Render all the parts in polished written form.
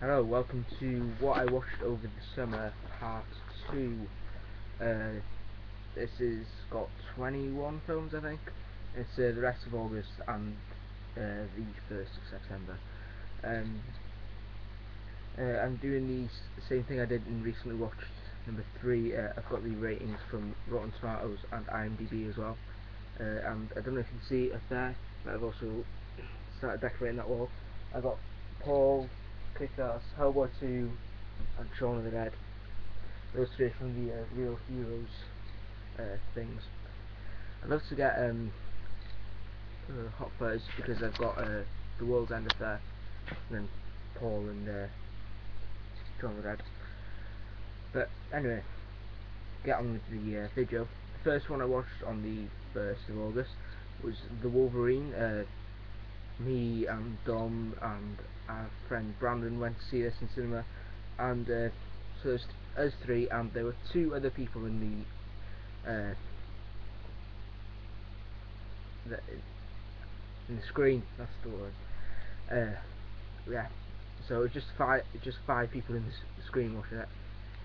Hello, welcome to what I watched over the summer, part 2. Uh, this has got 21 films, I think. It's the rest of August and the 1st of September. Um, I'm doing the same thing I did and recently watched number 3. I've got the ratings from Rotten Tomatoes and IMDb as well. And I don't know if you can see it up there, but I've also started decorating that wall. I've got Paul, Kick-Ass, Hellboy 2, and Shaun of the Dead. Those three from the Real Heroes things. I'd love to get Hot Fuzz because I've got The World's End up there, and then Paul and Shaun of the Dead. But anyway, get on with the video. The first one I watched on the 1st of August was The Wolverine. Me and Dom and our friend Brandon went to see this in cinema, and so there's us three, and there were two other people in the screen. That's the word. Yeah. So it was just five people in the screen watching it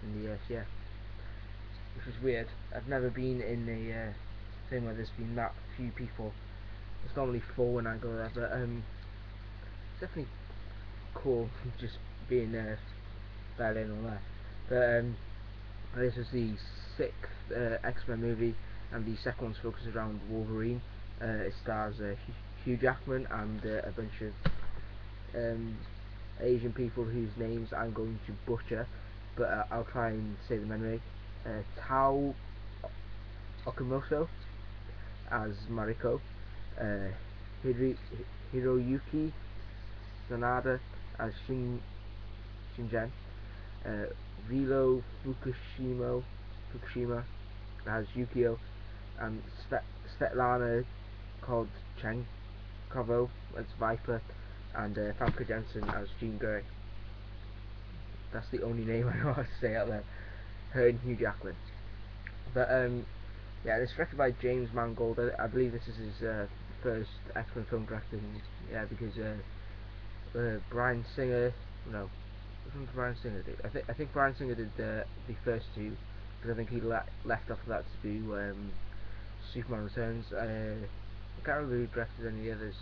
in the yeah, which was weird. I've never been in a thing where there's been that few people. It's normally 4 when I go there, but it's definitely cool just being Berlin and all that. But this was the 6th X-Men movie, and the second one's focused around Wolverine. It stars Hugh Jackman and a bunch of Asian people whose names I'm going to butcher, but I'll try and say them anyway. Tao Okamoto as Mariko, Hiroyuki Sanada as Shingen, uh, Rilo Fukushima as Yukio, and Svetlana Kodchenkovo as Viper, and Famke Janssen as Jean Grey. That's the only name I know how to say out there. Her and Hugh Jackman. But yeah, it's directed by James Mangold. I believe this is his first X-Men film directing. Yeah, because Bryan Singer, no, wasn't Bryan Singer did. I think Bryan Singer did the first two, because I think he left after that to do Superman Returns. I can't remember who directed any of the others.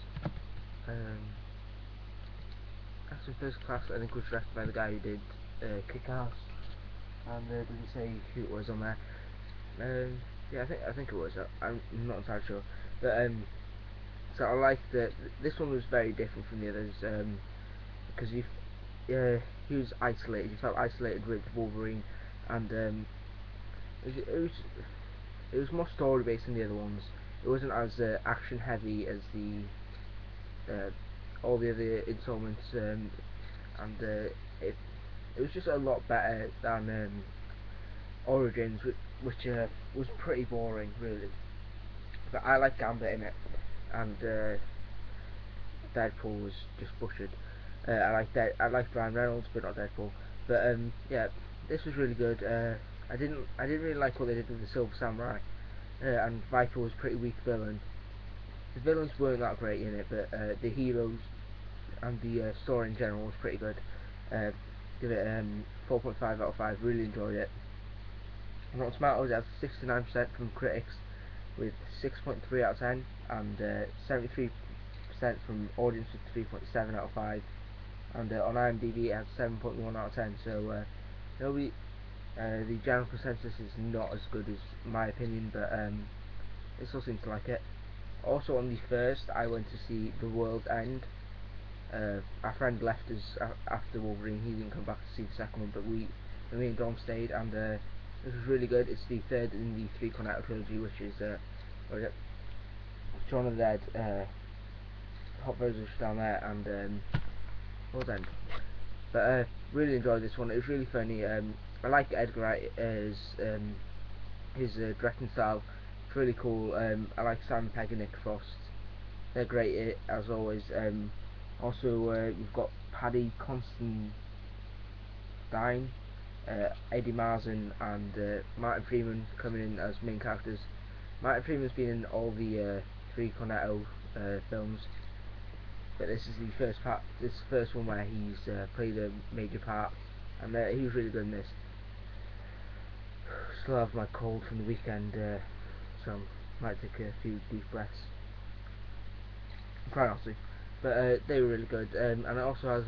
Actually, First Class I think was directed by the guy who did Kick-Ass, and didn't say who it was on there. Yeah, I think it was. I'm not entirely sure, but so I like that this one was very different from the others, because he was isolated. You felt isolated with Wolverine, and it was more story based than the other ones. It wasn't as action heavy as all the other installments, and it was just a lot better than Origins, which was pretty boring, really. But I like Gambit in it, and Deadpool was just butchered. I like Ryan Reynolds, but not Deadpool. But yeah, this was really good. I didn't really like what they did with the Silver Samurai, and Viper was a pretty weak villain. The villains weren't that great in it, but the heroes and the story in general was pretty good. Uh, Give it 4.5 out of 5. Really enjoyed it. Rotten Tomatoes has 69% from critics, with 6.3 out of 10, and 73% from audience with 3.7 out of 5. And on IMDb it has 7.1 out of 10. So the general consensus is not as good as my opinion, but it still seems to like it. Also on the 1st, I went to see The World's End. Our friend left us after Wolverine. He didn't come back to see the second one, but me and Dom stayed, and this was really good. It's the third in the 3 Cornetto trilogy, which is Shaun of the Dead, Hot Fuzz down there, and World's End. But really enjoyed this one. It was really funny. I like Edgar Wright's his directing style. It's really cool. I like Simon Pegg and Nick Frost. They're great as always. Also, you've got Paddy Considine, Eddie Marsan, and Martin Freeman coming in as main characters. Martin Freeman's been in all the 3 Cornetto films. but this is the first part. This is the first one where he's played a major part, and he was really good in this. Still have my cold from the weekend, so I might take a few deep breaths. I'm trying not to, but they were really good. And it also has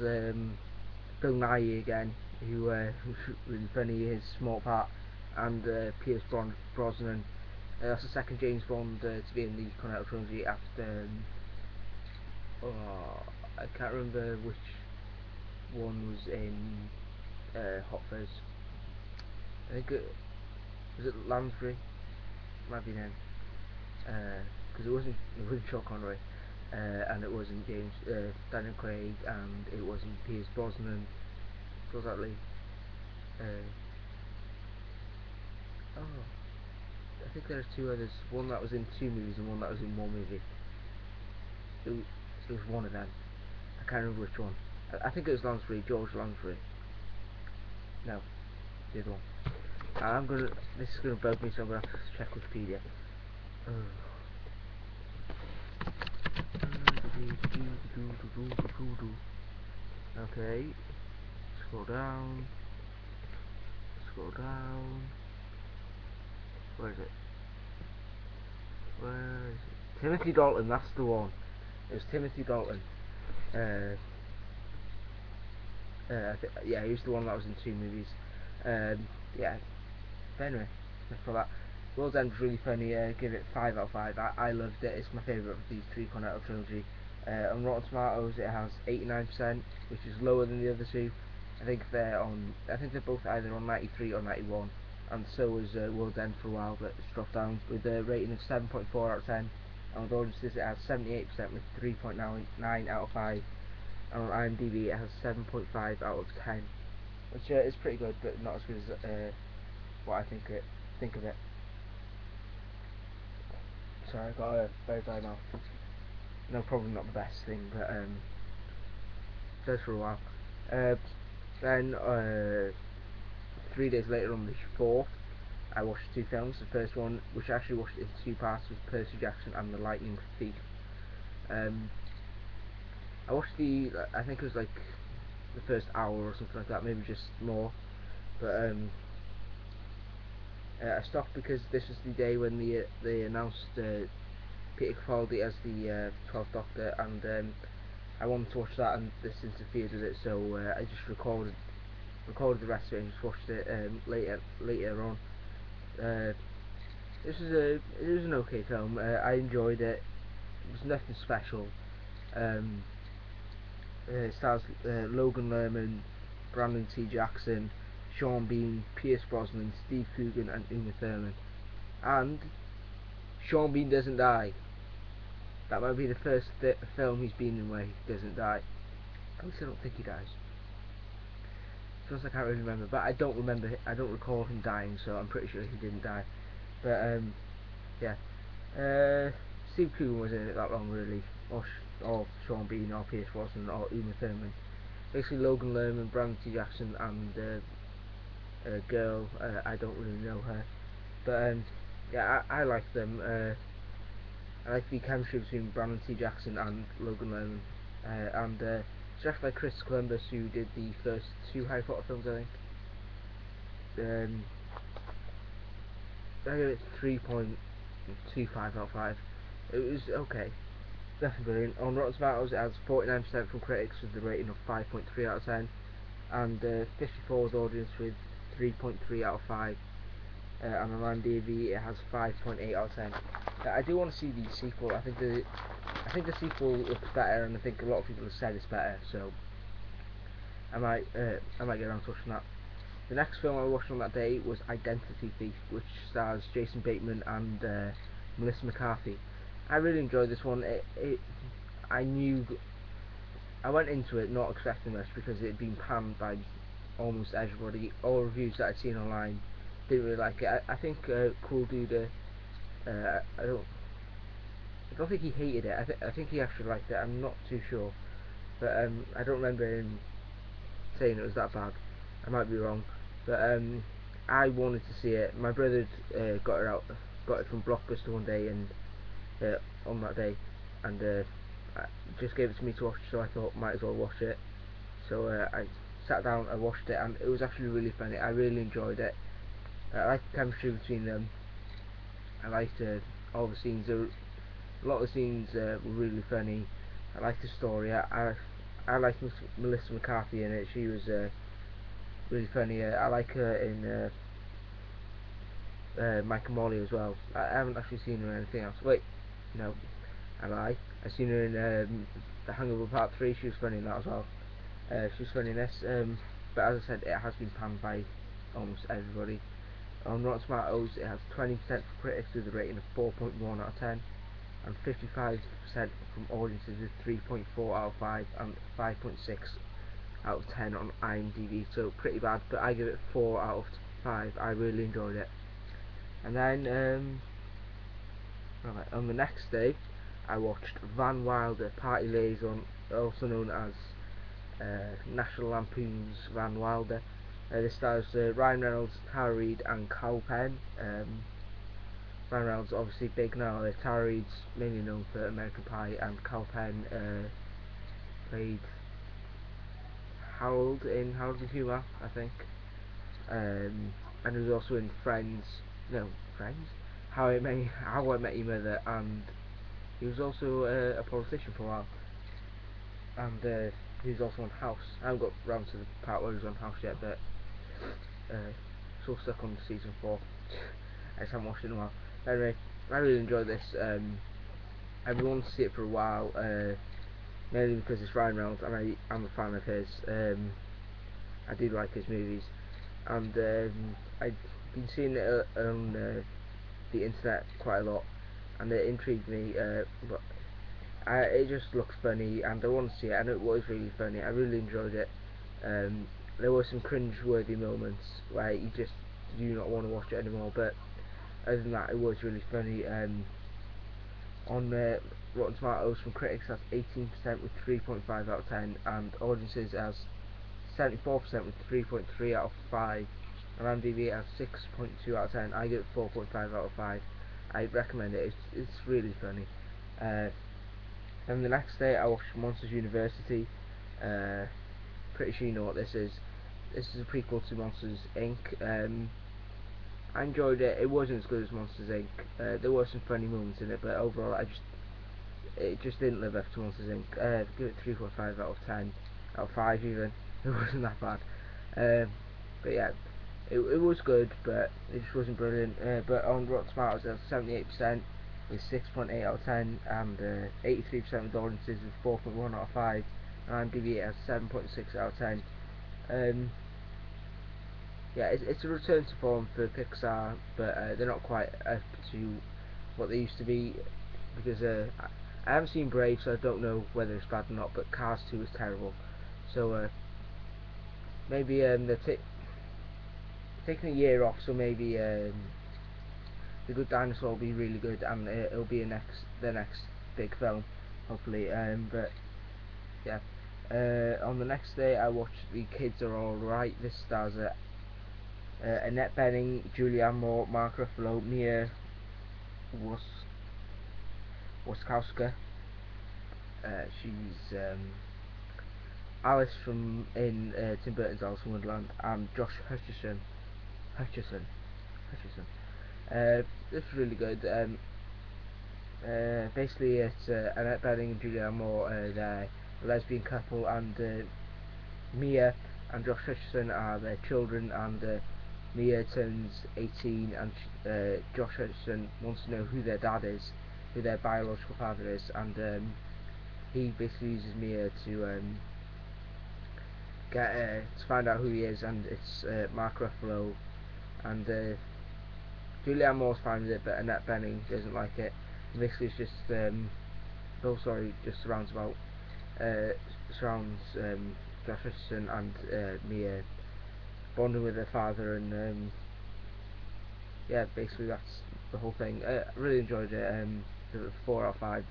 Bill Nighy again, who's really funny. His small part, and Pierce Brosnan. That's the second James Bond to be in the Cornetto trilogy after. I can't remember which one was in Hot Fuzz. I think was it Lansbury? Might be then, because it wasn't Sean Connery, and it wasn't Daniel Craig, and it wasn't Pierce Brosnan. Was that Lee? Oh, I think there are two others. One that was in two movies and one that was in one movie. It was one of them. I can't remember which one. I think it was Lansbury, George Lansbury. No, the other one. This is gonna bug me, so I'm gonna have to check Wikipedia. Okay, scroll down. Scroll down. Where is it? Where is it? Timothy Dalton. That's the one. It was Timothy Dalton. Yeah, he was the one that was in two movies. Yeah. But anyway, for that, World's End was really funny. Give it 5 out of 5. I loved it. It's my favourite of these three Cornetto trilogy. On Rotten Tomatoes, it has 89%, which is lower than the other two. I think they're both either on 93 or 91, and so was World's End for a while, but it's dropped down with a rating of 7.4 out of 10. And with audiences, it has 78% with 3.9 out of 5. And on IMDb, it has 7.5 out of 10, which is pretty good, but not as good as what I think of it. Sorry, I got a very dry mouth. No, probably not the best thing, but does for a while. Then 3 days later, on the 4th, I watched two films. The first one, which I actually watched in two parts, was Percy Jackson and the Lightning Thief. I watched I think it was like the first hour or something like that, maybe just more. But I stopped because this was the day when they announced Peter Capaldi as the 12th Doctor, and I wanted to watch that, and this interfered with it, so I just recorded the rest of it and just watched it later on. It was an okay film. I enjoyed it. It was nothing special. It stars Logan Lerman, Brandon T. Jackson, Sean Bean, Pierce Brosnan, Steve Coogan, and Uma Thurman. And Sean Bean doesn't die. That might be the first film he's been in where he doesn't die. At least I don't think he dies. Just I can't really remember, but I don't recall him dying, so I'm pretty sure he didn't die. But yeah. Steve Coogan wasn't in it that long really, or Sean Bean, or Pierce Brosnan, or Uma Thurman. Basically Logan Lerman, Brandon T. Jackson, and a girl. I don't really know her, but yeah, I like them. I like the chemistry between Brandon T. Jackson and Logan Lerman, and it's directed by Chris Columbus, who did the first two Harry Potter films, I think. I give it 3.25 out of 5. It was okay. Definitely brilliant. On Rotten Tomatoes, it has 49% from critics with the rating of 5.3 out of 10, and 54 with audience with 3.3 out of 5. And on IMDb, it has 5.8 out of 10. I do want to see the sequel. I think the sequel looks better, and I think a lot of people have said it's better. So I might get around to watching that. The next film I watched on that day was Identity Thief, which stars Jason Bateman and Melissa McCarthy. I really enjoyed this one. I went into it not expecting much because it had been panned by almost everybody. All reviews that I'd seen online didn't really like it. I think Cool Dude, I don't think he hated it. I think he actually liked it. I'm not too sure, but I don't remember him saying it was that bad. I might be wrong, but I wanted to see it. My brother got it from Blockbuster one day, and on that day, and just gave it to me to watch, so I thought might as well watch it. So I sat down, I watched it, and it was actually really funny. I really enjoyed it. I liked the chemistry between them. I liked all the scenes. A lot of the scenes were really funny. I liked the story. I liked Melissa McCarthy in it. She was really funny. I like her in Mike and Molly as well. I haven't actually seen her in anything else. Wait, no, I lie. I've seen her in The Hangover Part 3. She was funny in that as well. She was funny in this. But as I said, it has been panned by almost everybody. On Rotten Tomatoes, it has 20% for critics with a rating of 4.1 out of 10, and 55% from audiences with 3.4 out of 5 and 5.6 out of 10 on IMDb. So pretty bad, but I give it 4 out of 5. I really enjoyed it. And then on the next day, I watched Van Wilder, Party Liaison, also known as National Lampoon's Van Wilder. This stars Ryan Reynolds, Tara Reid and Kal Penn. Ryan Reynolds obviously big now. Tara Reid's mainly known for American Pie, and Kal Penn played Harold in Harold and Kumar, I think. And he was also in Friends. No, Friends? How I Met Your Mother, and he was also a politician for a while. And he was also on House. I haven't got round to the part where he was on House yet, but still stuck on season 4. I just haven't watched it in a while. But anyway, I really enjoyed this. I've been wanting to see it for a while, mainly because it's Ryan Reynolds and I'm a fan of his. I do like his movies, and I've been seeing it on the internet quite a lot, and it intrigued me. But it just looks funny, and I want to see it, and it was really funny. I really enjoyed it. There were some cringe-worthy moments where you just do not want to watch it anymore, but other than that, it was really funny. On Rotten Tomatoes, from critics, that's 18% with 3.5 out of 10, and audiences has 74% with 3.3 out of 5, and IMDb has 6.2 out of 10. I give it 4.5 out of 5. I recommend it. It's really funny. Then the next day, I watched Monsters University. Pretty sure you know what this is. This is a prequel to Monsters Inc. I enjoyed it. It wasn't as good as Monsters Inc. There were some funny moments in it, but overall, it just didn't live up to Monsters Inc. Give it 3.5 out of 10, out of 5 even. It wasn't that bad. But yeah, it was good, but it just wasn't brilliant. But on Rotten Tomatoes, it has 78% with 6.8 out of 10, and 83% with audiences with 4.1 out of 5, and IMDb it has 7.6 out of 10. Yeah, it's a return to form for Pixar, but they're not quite up to what they used to be, because I haven't seen Brave, so I don't know whether it's bad or not, but Cars 2 is terrible. So maybe they're taking a year off, so maybe The Good Dinosaur will be really good, and it'll be the next big film, hopefully. But yeah, on the next day I watched The Kids Are Alright. This stars Annette Bening, Julianne Moore, Mark Ruffalo, Mia Wasikowska. She's Alice from Tim Burton's Alice in Wonderland, and Josh Hutcherson. This is really good. Basically, it's Annette Bening and Julianne Moore. They're a lesbian couple, and Mia and Josh Hutcherson are their children, and Mia turns 18, and Josh Hutcherson wants to know who their dad is, who their biological father is, and he basically uses Mia to find out who he is, and it's Mark Ruffalo, and Julianne Moore's fine with it, but Annette Bening doesn't like it. And basically, it's just the whole story just surrounds Josh Hutcherson and Mia bonding with their father, and yeah, basically that's the whole thing. I really enjoyed it. 4 out of 5.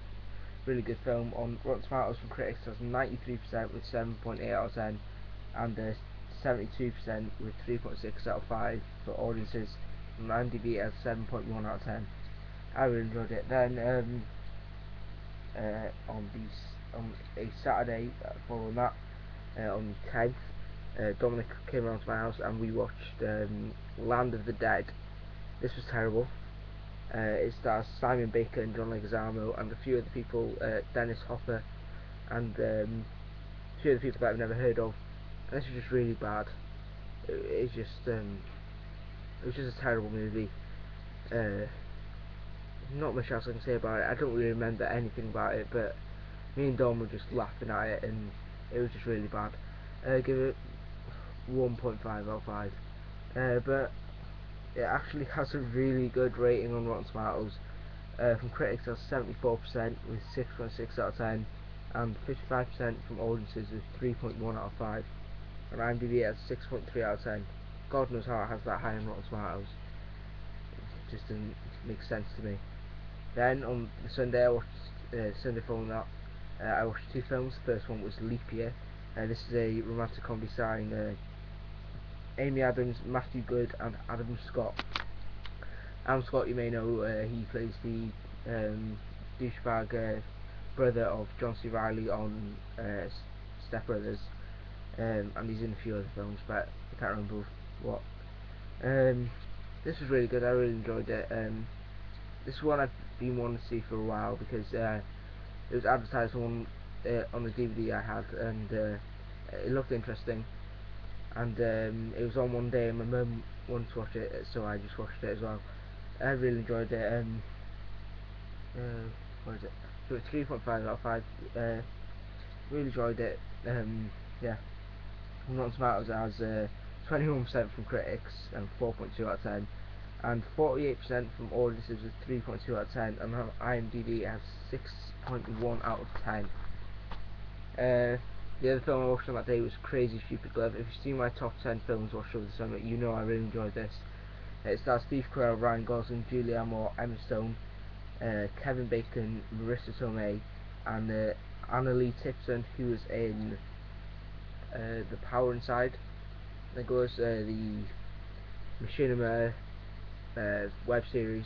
Really good film. On Rotten Tomatoes from critics, has 93% with 7.8 out of 10, and 72% with 3.6 out of 5 for audiences. And IMDb has 7.1 out of 10. I really enjoyed it. Then on a Saturday following that, on the 10th. Dominic came around to my house and we watched Land of the Dead. This was terrible. It stars Simon Baker and John Leguizamo and a few other people, Dennis Hopper and a few other people that I've never heard of. And this was just really bad. It was just a terrible movie. Not much else I can say about it. I don't really remember anything about it, but me and Dom were just laughing at it, and it was just really bad. Give it 1.5 out of 5. But it actually has a really good rating on Rotten Tomatoes. From critics, that's 74% with 6.6 out of 10, and 55% from audiences with 3.1 out of 5. And IMDb has 6.3 out of 10. God knows how it has that high on Rotten Tomatoes. It just doesn't make sense to me. Then on the Sunday, I watched Sunday following that, I watched two films. The first one was Leap Year. This is a romantic comedy starring Amy Adams, Matthew Good, and Adam Scott. Adam Scott, you may know, he plays the douchebag brother of John C. Reilly on Step Brothers, and he's in a few other films, but I can't remember what. This was really good. I really enjoyed it. This is one I've been wanting to see for a while because it was advertised on the DVD I had, and it looked interesting. And it was on one day, and my mum wanted to watch it, so I just watched it as well. I really enjoyed it. What is it? So it's 3.5 out of 5. Really enjoyed it. Yeah. Rotten Tomatoes has 21% from critics and 4.2 out of 10, and 48% from audiences with 3.2 out of 10, and on IMDb it has 6.1 out of 10. The other film I watched on that day was Crazy Stupid Love. If you've seen my top 10 films watched over the summer, you know I really enjoyed this. It stars Steve Carell, Ryan Gosling, Julianne Moore, Emma Stone, Kevin Bacon, Marissa Tomei, and Annalie Tipton, who was in The Power Inside. There goes the Machinima web series,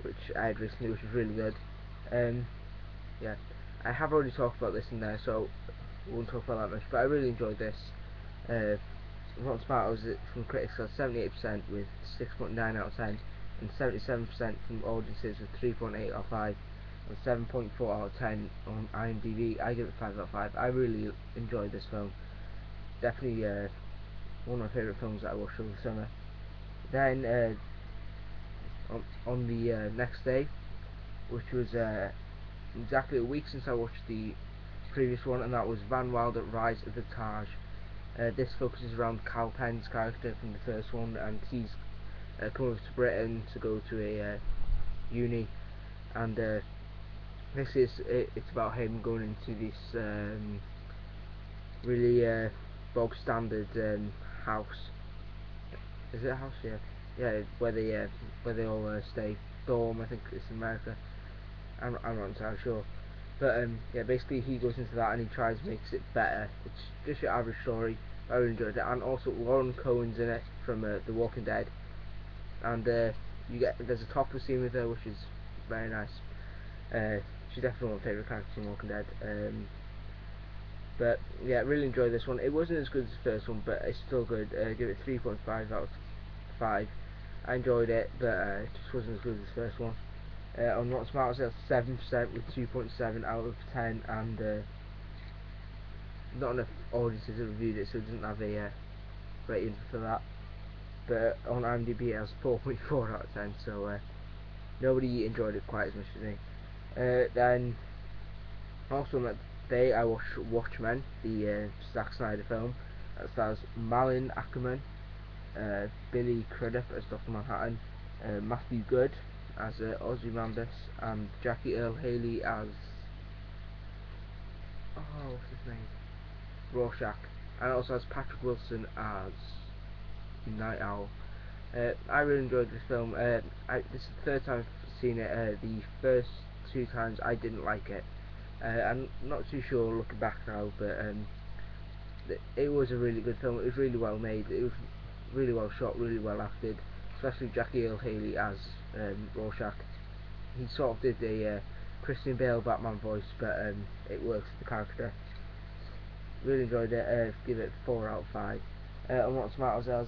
which I had recently, which was really good. Yeah, I have already talked about this in there, so I won't talk about that much, but I really enjoyed this. Rotten Tomatoes from critics has 78% with 6.9 out of 10, and 77% from audiences with 3.8 out of 5, and 7.4 out of 10 on IMDb. I give it 5 out of 5. I really enjoyed this film. Definitely one of my favourite films that I watched over the summer. Then on the next day, which was exactly a week since I watched the previous one, and that was Van Wilder, Rise of the Taj. This focuses around Kal Penn's character from the first one, and he's come over to Britain to go to a uni, and it's about him going into this really bog standard house. Is it a house? Yeah, yeah, where they all stay. Dorm, I think it's in America. I'm not entirely sure. But yeah, basically he goes into that and he tries to make it better. It's just your average story. I really enjoyed it, and also Lauren Cohen's in it from The Walking Dead, and there's a topless scene with her, which is very nice. She's definitely one of my favourite characters in Walking Dead. But yeah, really enjoyed this one. It wasn't as good as the first one, but it's still good. Give it 3.5 out of 5. I enjoyed it, but it just wasn't as good as the first one. On Rotten Tomatoes, that's 7% with 2.7 out of 10, and not enough audiences have reviewed it, so it doesn't have a rating for that. But on IMDb, it has 4.4 out of 10, so nobody enjoyed it quite as much as me. Then, also on that day, I watched Watchmen, the Zack Snyder film. That stars Malin Ackerman, Billy Crudup as Dr. Manhattan, Matthew Good as Ozymandias, and Jackie Earle Haley as what's his name? Rorschach, and it also has Patrick Wilson as Night Owl. I really enjoyed this film. This is the third time I've seen it. The first two times I didn't like it. I'm not too sure looking back now, but it was a really good film. It was really well made. It was really well shot, really well acted, especially Jackie Earle Haley as Rorschach. He sort of did a Christian Bale Batman voice, but it works with the character. Really enjoyed it. Give it 4 out of 5. On Rotten Tomatoes, it has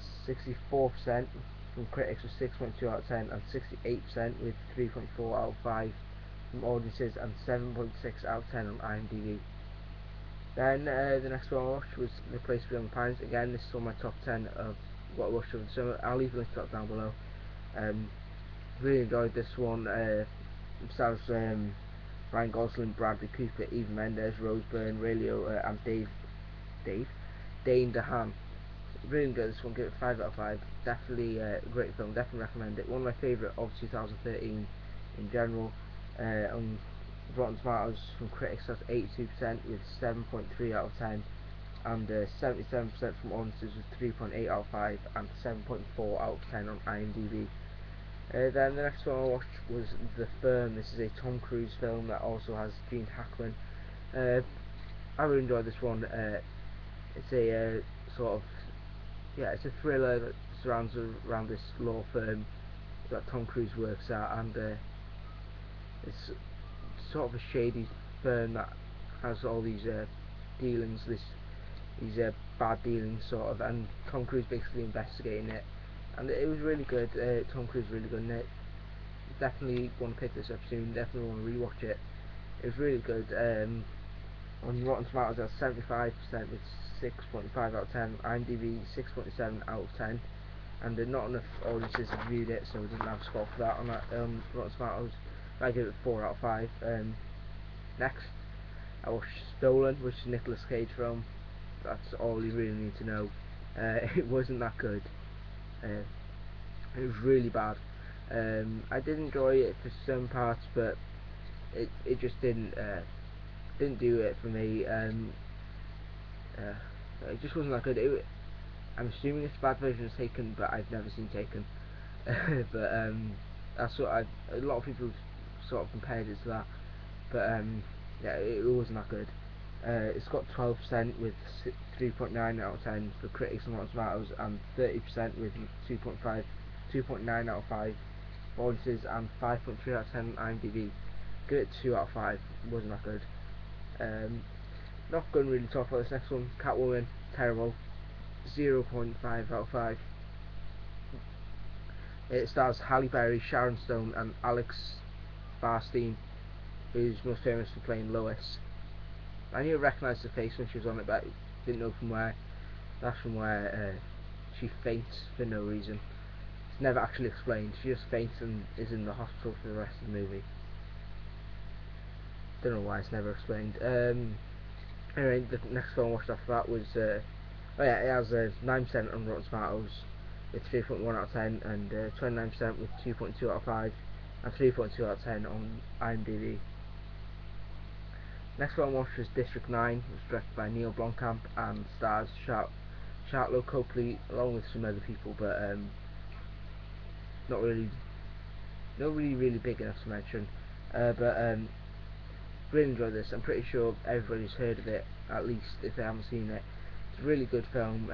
64% from critics with 6.2 out of 10, and 68% with 3.4 out of 5 from audiences, and 7.6 out of 10 on IMDb. Then the next one I watched was The Place Beyond the Pines. Again, this is on my top 10 of what I watched over the summer. I'll leave a link to that down below. Really enjoyed this one. It stars Ryan Gosling, Bradley Cooper, Eva Mendes, Rose Byrne, Ray Liotta, and Dane DeHaan. Really enjoyed this one. Give it 5 out of 5. Definitely a great film. Definitely recommend it. One of my favourite of 2013 in general. On Rotten Tomatoes from critics, that's 82% with 7.3 out of 10, and 77% from audiences with 3.8 out of 5 and 7.4 out of 10 on IMDb. Then the next one I watched was The Firm. This is a Tom Cruise film that also has Gene Hackman. I really enjoyed this one. It's a it's a thriller that surrounds around this law firm that Tom Cruise works at, and it's sort of a shady firm that has all these dealings, these bad dealings sort of, and Tom Cruise basically investigating it, and it was really good. Tom Cruise really good in it. Definitely want to pick this up soon. Definitely want to rewatch it. It was really good. On Rotten Tomatoes, that's 75% with 6.5 out of 10. IMDb 6.7 out of 10, and not enough audiences reviewed it, so we didn't have a score for that on that Rotten Tomatoes. I give it 4 out of 5. Next, I watched Stolen, which is a Nicolas Cage film. That's all you really need to know. It wasn't that good. It was really bad. I did enjoy it for some parts, but it just didn't do it for me. It just wasn't that good. I'm assuming it's a bad version of Taken, but I've never seen Taken. But that's what a lot of people sort of compared it to that. But yeah, it wasn't that good. It's got 12% with 3.9 out of 10 for critics on Rotten Tomatoes, and 30% with 2.9 out of 5 for audiences, and 5.3 out of 10 on IMDb. Give it 2 out of 5. It wasn't that good. Not going to really talk about this next one. Catwoman, terrible. 0.5 out of 5. It stars Halle Berry, Sharon Stone, and Alex Borstein, who's most famous for playing Lois. I knew I recognised her face when she was on it, but I didn't know from where. That's from where she faints for no reason. It's never actually explained. She just faints and is in the hospital for the rest of the movie. Don't know why it's never explained. Anyway, the next film I watched after that was it has 9% on Rotten Tomatoes with 3.1 out of 10, and 29% with 2.2 out of 5, and 3.2 out of 10 on IMDb. Next one I watched was District 9. It was directed by Neil Blomkamp and stars Sharlto Copley along with some other people, but not really big enough to mention. Really enjoyed this. I'm pretty sure everybody's heard of it, at least if they haven't seen it. It's a really good film,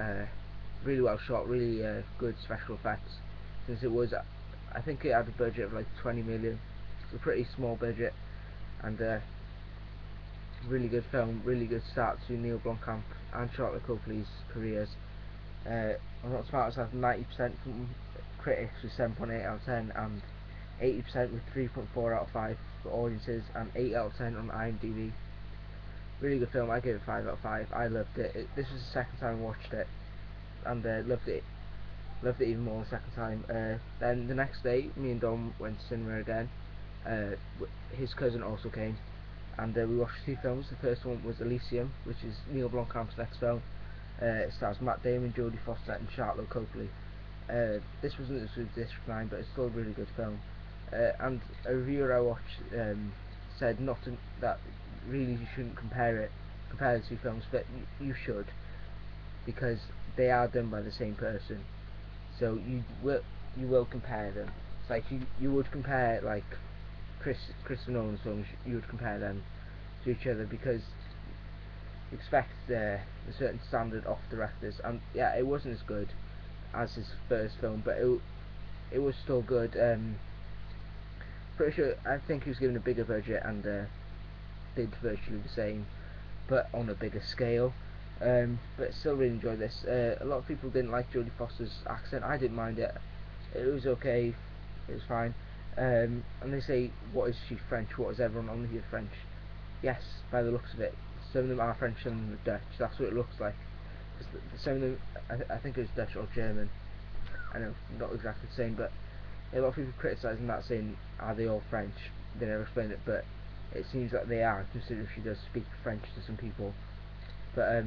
really well shot, really good special effects. Since it was, I think it had a budget of like 20 million. It's a pretty small budget, and really good film, really good start to Neil Blomkamp and Sharlto Copley's careers. On Rotten Tomatoes, has 90% from critics with 7.8 out of 10, and 80% with 3.4 out of 5 for audiences, and 8 out of 10 on IMDb. Really good film. I gave it 5 out of 5. I loved it. This was the second time I watched it, and loved it. Loved it even more the second time. Then the next day, me and Dom went to cinema again. His cousin also came, and we watched 2 films. The first one was Elysium, which is Neil Blomkamp's next film. It stars Matt Damon, Jodie Foster, and Sharlto Copley. This wasn't as good as District 9, but it's still a really good film. And a reviewer I watched said that really you shouldn't compare the 2 films, but you should, because they are done by the same person. So you will compare them. It's like you would compare like Christopher Nolan's films. You would compare them to each other because you expect a certain standard of directors, and yeah, it wasn't as good as his first film, but it was still good. Pretty sure, I think he was given a bigger budget and did virtually the same, but on a bigger scale. But still really enjoyed this. A lot of people didn't like Jodie Foster's accent. I didn't mind it. It was okay. It was fine. And they say, what is she French? What is everyone on here French? Yes, by the looks of it. Some of them are French, some of them are Dutch. That's what it looks like. Some of them, I think it was Dutch or German. I know, not exactly the same, but a lot of people criticising that, saying, are they all French? They never explain it, but it seems that they are, considering she does speak French to some people. But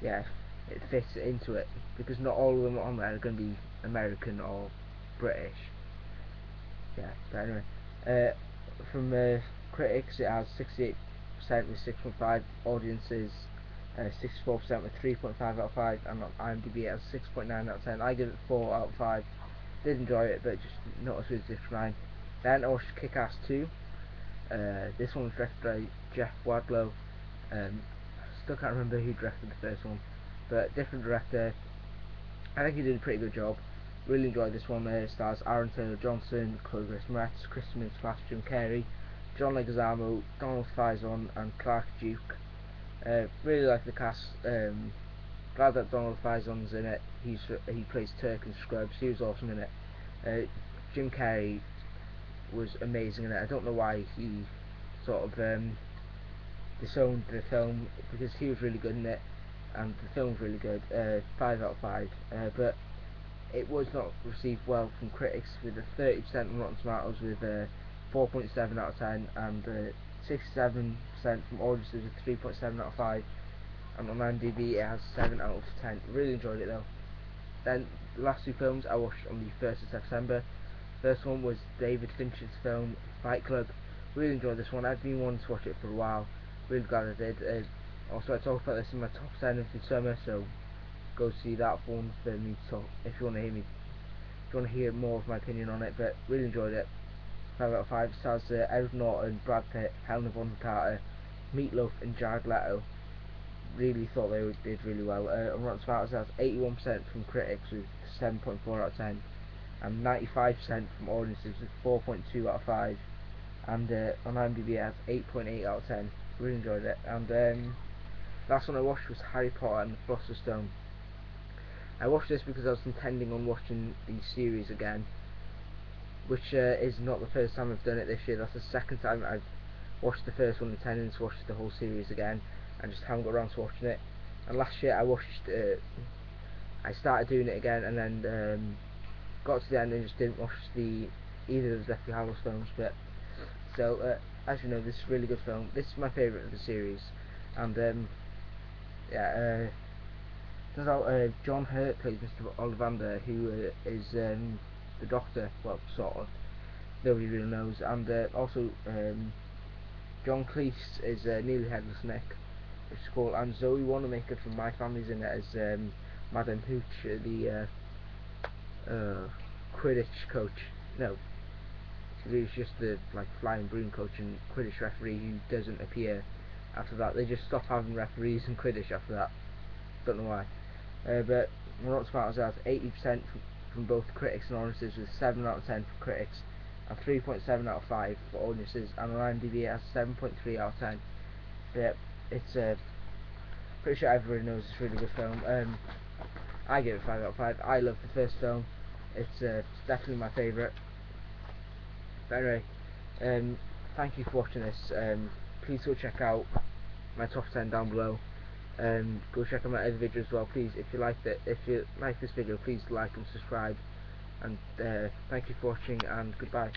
yeah, it fits into it, because not all of them on there are going to be American or British. Yeah, but anyway, from critics it has 68% with 6.5, audiences 64% with 3.5 out of 5, and on IMDb it has 6.9 out of 10. I give it 4 out of 5. Did enjoy it, but just not as good as this mine. Then I watched Kick-Ass 2. This one was directed by Jeff Wadlow. Still can't remember who directed the first one, but different director. I think he did a pretty good job. Really enjoyed this one. Stars Aaron Taylor Johnson, Chloe Grace Moretz, Kristen Mintz-Plasse, Jim Carrey, John Leguizamo, Donald Faison, and Clark Duke. Really like the cast. Glad that Donald Faison's in it. He plays Turk in Scrubs. He was awesome in it. Jim Carrey was amazing in it. I don't know why he sort of disowned the film, because he was really good in it, and the film was really good. 5 out of 5. But it was not received well from critics, with a 30% on Rotten Tomatoes, with 4.7 out of 10, and 67% from audiences with 3.7 out of 5. And on IMDb it has 7 out of 10. Really enjoyed it though. Then the last two films I watched on the 1st of September. First one was David Fincher's film Fight Club. Really enjoyed this one. I've been wanting to watch it for a while. Really glad I did. Also, I talked about this in my top 10 of the summer, so go see that one for me to talk, if you want to hear me, if you want to hear more of my opinion on it. But really enjoyed it. 5 out of 5. Stars Edward Norton, Brad Pitt, Helena Bonham Carter, Meatloaf, and Jared Leto. Really thought they did really well. On Rotten Tomatoes, that's 81% from critics with 7.4 out of 10, and 95% from audiences with 4.2 out of 5. And on IMDb it has 8.8 out of 10. Really enjoyed it. And last one I watched was Harry Potter and the Philosopher's Stone. I watched this because I was intending on watching the series again, which is not the first time I've done it this year. That's the second time I've watched the first one, intending to watch the whole series again, and just haven't got around to watching it. And last year I started doing it again, and then got to the end and just didn't watch either of the Deathly Hallows films. But so, as you know, this is a really good film. This is my favourite of the series, and yeah, turns out John Hurt plays Mr. Ollivander, who is the Doctor. Well, sort of. Nobody really knows. And also John Cleese is Nearly Headless Nick, which is cool. And Zoe Wanamaker from My Family's in it as Madam Hooch, the Quidditch coach. No, he's just the flying broom coach and Quidditch referee who doesn't appear after that. They just stop having referees in Quidditch after that. Don't know why. But Rotten Tomatoes has 80% from both critics and audiences, with 7 out of 10 for critics and 3.7 out of 5 for audiences, and on IMDb it has 7.3 out of 10. But it's pretty sure everybody knows it's a really good film. I give it 5 out of 5. I love the first film. It's definitely my favourite. But anyway, thank you for watching this. Please go check out my top 10 down below. Go check out my other videos as well, please. If you like this video, please like and subscribe. And thank you for watching, and goodbye.